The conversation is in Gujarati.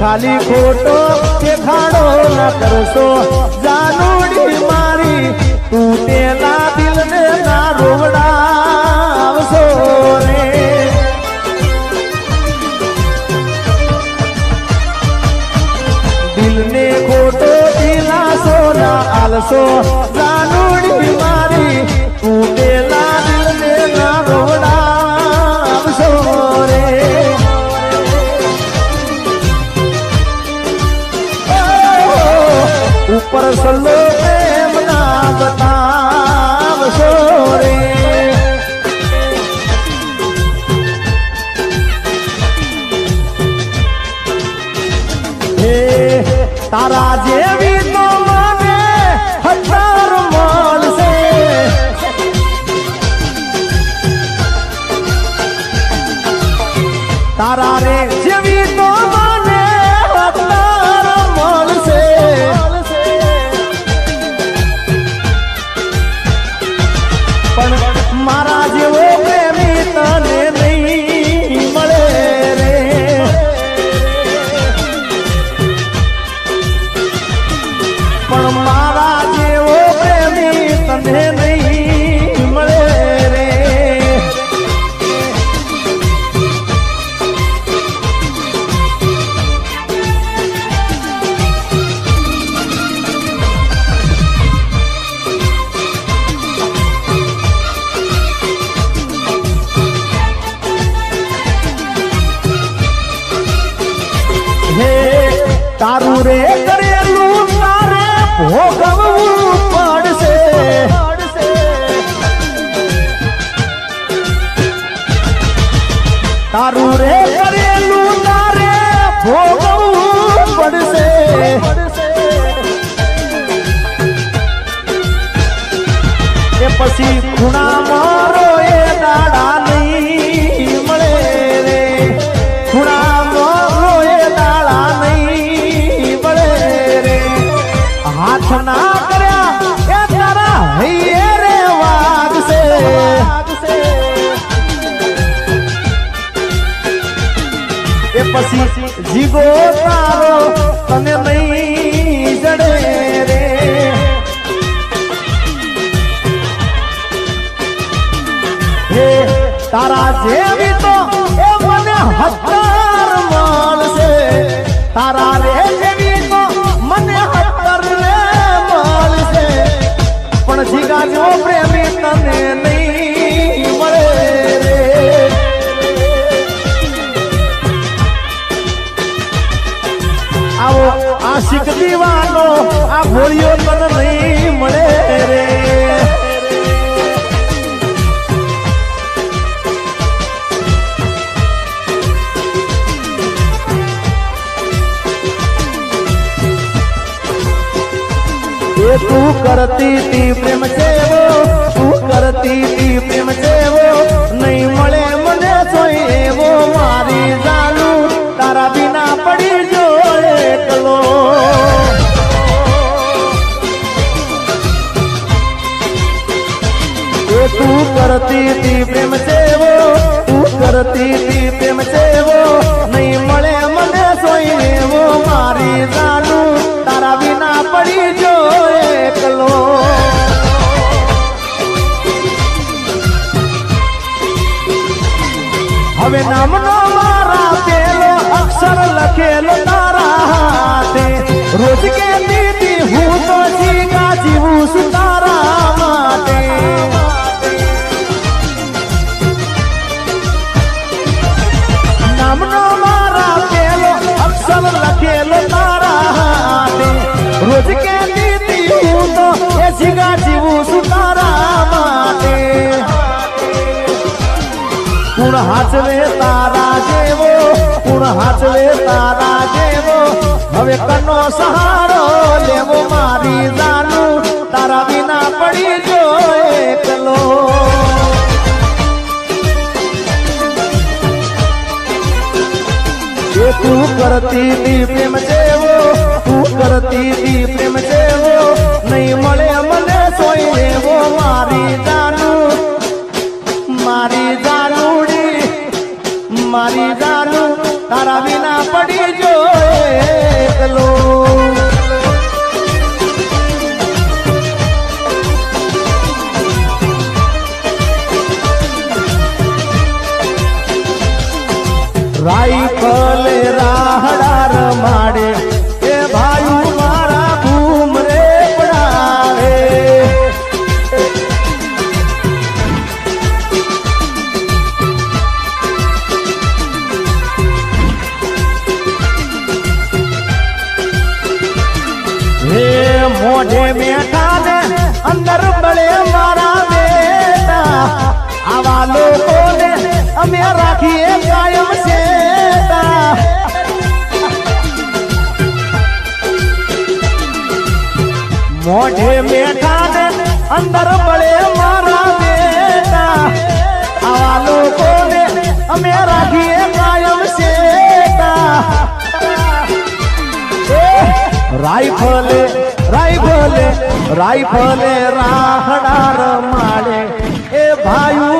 ખાલી ખોટો દેખાડો ન કરશો જાનુડી મારી તૂટેલા દિલને ના રોવડાવશો રે દિલને ખોટો દિલાસો ના આલશો જાનુડી મારી તૂટેલા દિલને ના રોવડાવશો રે ઉપર સલ્લો પ્રેમ ના બતાવશો રે હે તારા જેવી તો મને હજાર મળશે તારા રે જેવી તો મને હજાર મળશે પણ મારા જેવો પ્રેમી તને નહીં મળે રે પણ મારા જેવો પ્રેમી તને નહીં મળે રે તારું રે કરેલું તારે ભોગવવું પડશે તારું રે કરેલું તારે ભોગવવું પડશે એ પછી ખૂણા મારો એ દાડા નહીં મળે રે ખૂણા મારો એ દાડા નહીં મળે રે હાથ ના કર્યા એ તારા હૈયે રે વાગશે એ પછી જીગો તારો તને નહીં જડે રે હે તારા જેવી તો એ મને હજાર મળશે તારા રે જેવી તો મને હજાર રે મળશે પણ જીગા જેવો પ્રેમી તને નહીં મળે રે આવો આશિક દીવાનો આ ભોળિયો તને નહીં મળે રે તું કરતી તી પ્રેમ સેવો તું કરતી તી પ્રેમ સેવો નહીં મળે મને જોઈ એવો મારી જાનું તારા વિના પડી જો એકલો તું કરતી તી પ્રેમ સેવો તું કરતી તી પ્રેમ સેવો નહીં મળે મને જોઈ એવો મારી જાનું તારા વિના પડી જો એકલો હવે નામનો મારા પેલો અક્ષર લખેલો તારા હાથે રોજ કે દીદી હું તો જીગા જીવું છું તારા માટે નામનો મારા પેલો અક્ષર લખેલો તારા હાથે રોજ કે દીદી હું તો એ જીગા જીવું છું તારા માટે કુણ હાચવે તારા જેવો કુણ હાચવે તારા જેવો હવે કનો સહારો લેવો મારી જાનું તારા વિના પડી જો એકલો તું કરતી તી પ્રેમ જેવો તું કરતી તી પ્રેમ જેવો નહીં મળે મને સોઈ એવો મારી જાનું મારી જાનુડી મારી જાનું તારા વિના પડી જો રાઈફલે રાહડા રમાડે એ ભાઈ મારા ઘૂમ રે પડાવે હે મોઢે બેઠા ને અંદર બળે મારા બેટા આવા લોકોને અમે રાખીએ કાયમ સેતા મોઢે બેઠા ને અંદર બળે મારા બેટા આવા લોકોને અમે રાખીએ કાયમ સેતા રાઈફલે રાઈફલે રાઈફલે રાહડા રમાડે એ ભાઈ